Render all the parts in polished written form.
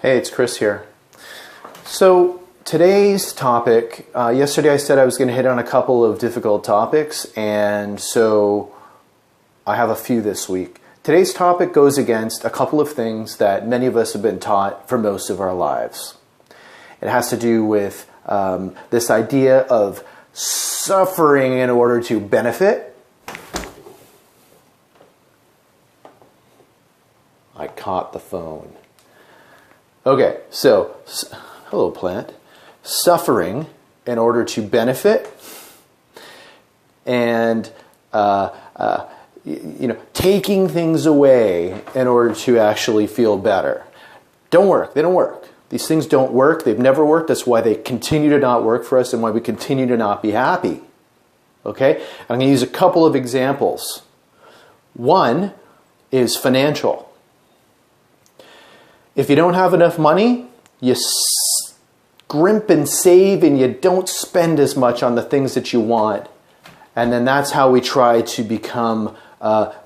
Hey, it's Chris here. So today's topic, yesterday I said I was going to hit on a couple of difficult topics, and so I have a few this week. Today's topic goes against a couple of things that many of us have been taught for most of our lives. It has to do with this idea of suffering in order to benefit. I caught the phone. Okay, so, hello plant. Suffering in order to benefit, and taking things away in order to actually feel better. Don't work. They don't work. These things don't work. They've never worked. That's why they continue to not work for us and why we continue to not be happy. Okay? I'm going to use a couple of examples. One is financial. If you don't have enough money, you scrimp and save and you don't spend as much on the things that you want. And then that's how we try to become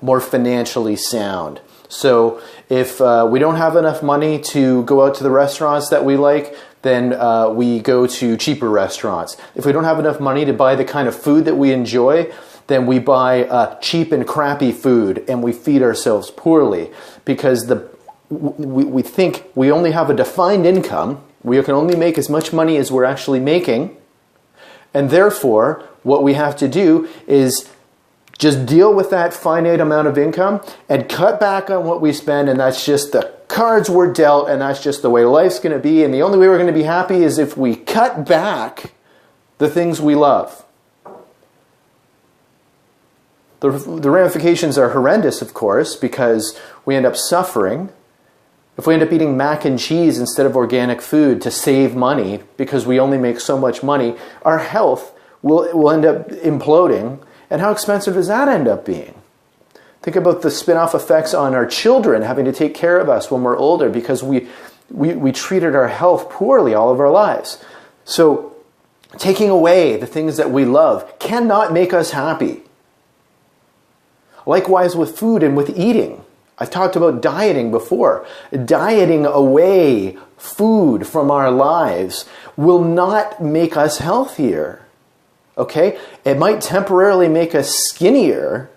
more financially sound. So if we don't have enough money to go out to the restaurants that we like, then we go to cheaper restaurants. If we don't have enough money to buy the kind of food that we enjoy, then we buy cheap and crappy food and we feed ourselves poorly because we think we only have a defined income. We can only make as much money as we're actually making. And therefore, what we have to do is just deal with that finite amount of income and cut back on what we spend. And that's just the cards we're dealt. And that's just the way life's going to be. And the only way we're going to be happy is if we cut back the things we love. The ramifications are horrendous, of course, because we end up suffering. If we end up eating mac and cheese instead of organic food to save money because we only make so much money, our health will end up imploding. And how expensive does that end up being? Think about the spin-off effects on our children having to take care of us when we're older because we treated our health poorly all of our lives. So taking away the things that we love cannot make us happy. Likewise with food and with eating. I've talked about dieting before. Dieting away food from our lives will not make us healthier. Okay? It might temporarily make us skinnier,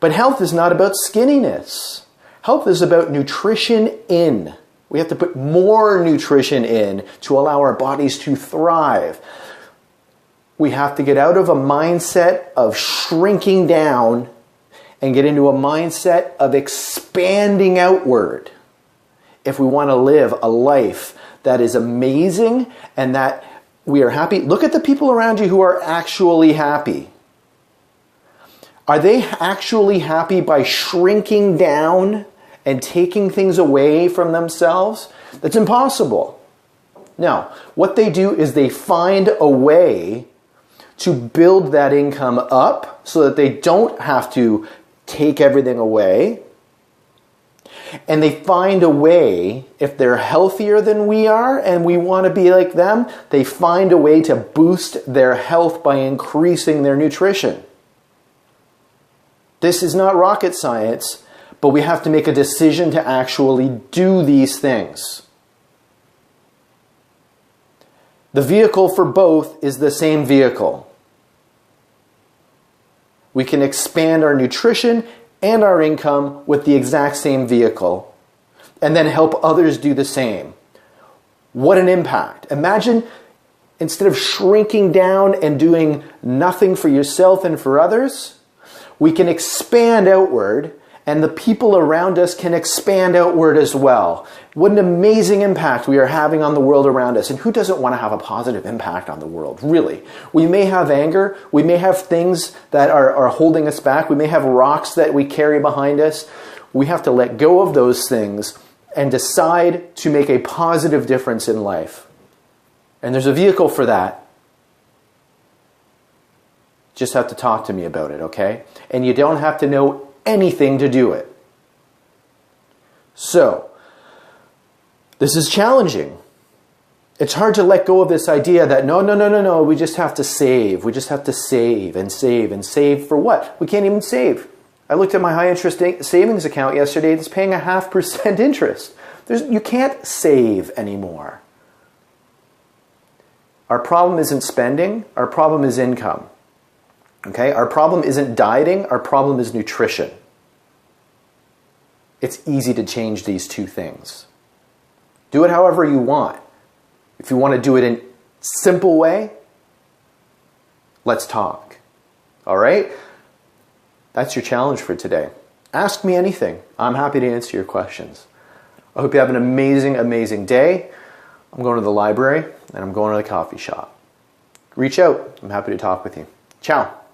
but health is not about skinniness. Health is about nutrition in. We have to put more nutrition in to allow our bodies to thrive. We have to get out of a mindset of shrinking down and get into a mindset of expanding outward if we want to live a life that is amazing and that we are happy. Look at the people around you who are actually happy. Are they actually happy by shrinking down and taking things away from themselves? That's impossible. No, what they do is they find a way to build that income up so that they don't have to take everything away. And they find a way, if they're healthier than we are and we want to be like them, they find a way to boost their health by increasing their nutrition. This is not rocket science, but we have to make a decision to actually do these things. The vehicle for both is the same vehicle. We can expand our nutrition and our income with the exact same vehicle and then help others do the same. What an impact. Imagine instead of shrinking down and doing nothing for yourself and for others, we can expand outward and the people around us can expand outward as well. What an amazing impact we are having on the world around us. And who doesn't want to have a positive impact on the world, really? We may have anger. We may have things that are holding us back. We may have rocks that we carry behind us. We have to let go of those things and decide to make a positive difference in life. And there's a vehicle for that. Just have to talk to me about it, okay? And you don't have to know anything to do it. So, this is challenging. It's hard to let go of this idea that no, we just have to save. We just have to save and save and save for what? We can't even save. I looked at my high interest savings account yesterday. It's paying 0.5% interest. You can't save anymore. Our problem isn't spending, our problem is income. Okay? Our problem isn't dieting, our problem is nutrition. It's easy to change these two things. Do it however you want. If you want to do it in a simple way, let's talk. All right? That's your challenge for today. Ask me anything. I'm happy to answer your questions. I hope you have an amazing, amazing day. I'm going to the library and I'm going to the coffee shop. Reach out. I'm happy to talk with you. Ciao.